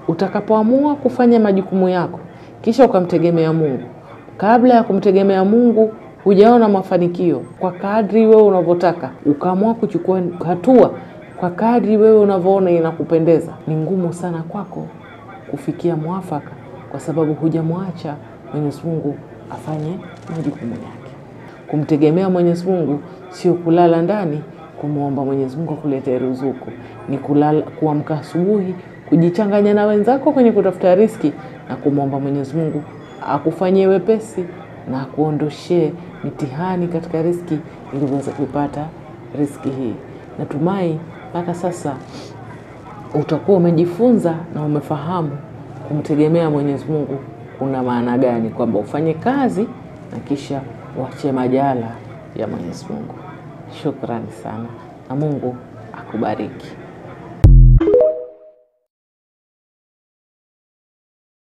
Utakapoamua kufanya majukumu yako kisha ukamtegemea Mungu, kabla ya kumtegemea Mungu hujaona mafanikio kwa kadri wewe unavyotaka, ukaamua kuchukua hatua kwa kadri wewe unavyoona inakupendeza, ni ngumu sana kwako kufikia mwafaka, kwa sababu hujamwacha Mwenyezi Mungu afanye majukumu yake. Kumtegemea Mwenyezi Mungu sio kulala ndani kumuomba Mwenyezi Mungu akuletee ruzuku, ni kuamka asubuhi, kujichanganya na wenzako kwenye kutafuta riziki na kumuomba Mwenyezi Mungu akufanyie wepesi na akuondoshee mitihani katika riziki ili uweze kupata riziki hii. Natumai mpaka sasa utakuwa umejifunza na umefahamu kumtegemea Mwenyezi Mungu kuna maana gani, kwamba ufanye kazi na kisha uache majala ya Mwenyezi Mungu. Shukrani sana na Mungu akubariki.